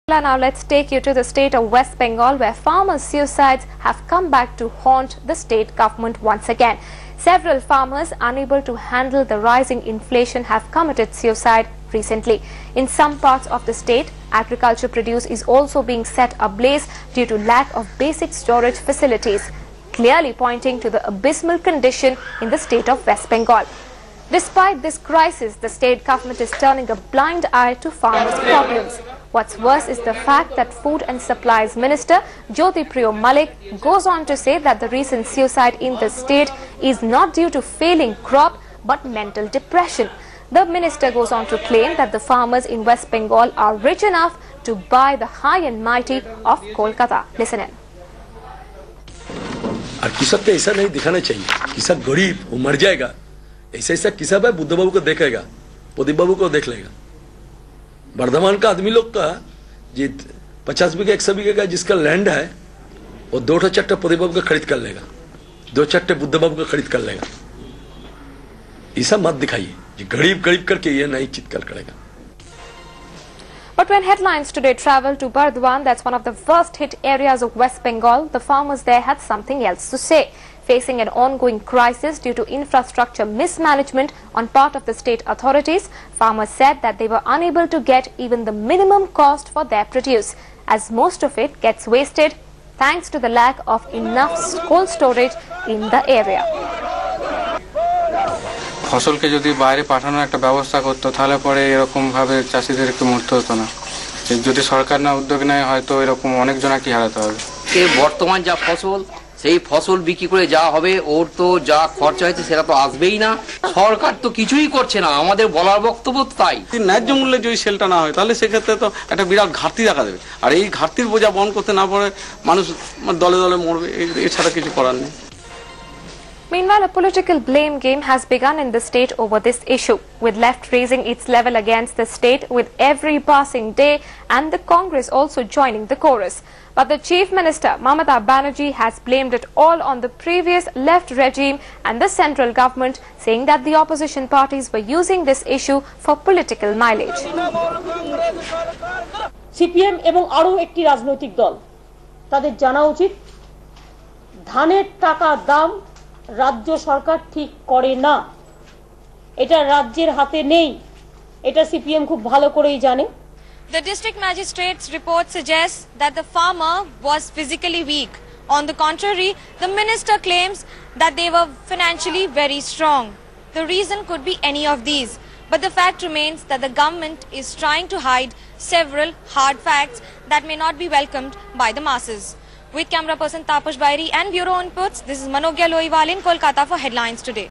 Now let's take you to the state of West Bengal, where farmer suicides have come back to haunt the state government once again. Several farmers, unable to handle the rising inflation, have committed suicide recently. In some parts of the state, agriculture produce is also being set ablaze due to lack of basic storage facilities, clearly pointing to the abysmal condition in the state of West Bengal. Despite this crisis, the state government is turning a blind eye to farmers' problems. What's worse is the fact that Food and Supplies Minister Jyotipriya Malik goes on to say that the recent suicide in the state is not due to failing crop but mental depression. The minister goes on to claim that the farmers in West Bengal are rich enough to buy the high and mighty of Kolkata. Listen in. किसान को ऐसा नहीं दिखाना चाहिए. किसान गरीब वो मर जाएगा. ऐसा किसान है बुद्ध बाबू को देखेगा, प्रदीप बाबू को देख लेगा. वर्धमान का आदमी लोग का जी 50 बीघे 100 बीघे का जिसका लैंड है वो 2-4 प्रदीप बाबू का खरीद कर लेगा, 2-4 बुद्ध बाबू का खरीद कर लेगा. ऐसा मत दिखाइए जी, गरीब करके ये नहीं चित्कार करेगा. But when headlines today traveled to Burdwan, that's one of the first hit areas of West Bengal, the farmers there had something else to say. Facing an ongoing crisis due to infrastructure mismanagement on part of the state authorities, farmers said that they were unable to get even the minimum cost for their produce, as most of it gets wasted thanks to the lack of enough cold storage in the area. ফসলকে যদি বাইরে পাঠানোর একটা ব্যবস্থা করতে তাহলে পরে এরকম ভাবে চাষীদের একটু মরতে হতো না. যদি সরকার না উদ্যোগ নেয় হয়তো এরকম অনেক জনকে হারাতে হবে. এই বর্তমান যা ফসল সেই ফসল বিক্রি করে যা হবে ওর তো যা খরচা হয়েছে সেটা তো আসবেই না. সরকার তো কিছুই করছে না, আমাদের বলার বক্তব্য তাই. ন্যায্য মূল্যে যদি সেলটা না হয় তাহলে সেক্ষেত্রে তো একটা বিরাট ঘাটতি দেখা দেবে, আর এই ঘাটতির বোঝা বহন করতে না পারে মানুষ দলে দলে মরবে, এছাড়া কিছু করার নেই. Meanwhile, a political blame game has begun in the state over this issue, with left raising its level against the state with every passing day and the Congress also joining the chorus. But the Chief Minister, Mamata Banerjee, has blamed it all on the previous left regime and the central government, saying that the opposition parties were using this issue for political mileage. CPM এবং আরো একটি রাজনৈতিক দল তাদের জানা উচিত ধানের টাকার দাম রাজ্য সরকার ঠিক করে না, এটা রাজ্যের হাতে নেই, এটা সিপিএম খুব ভালো করেই জানে. The district magistrate's report suggests that the farmer was physically weak. On the contrary, the minister claims that they were financially very strong. The reason could be any of these, but the fact remains that the government is trying to hide several hard facts that may not be welcomed by the masses. With camera person Tapash Bairi and Bureau Inputs, this is Manogya Loiwal in Kolkata for Headlines Today.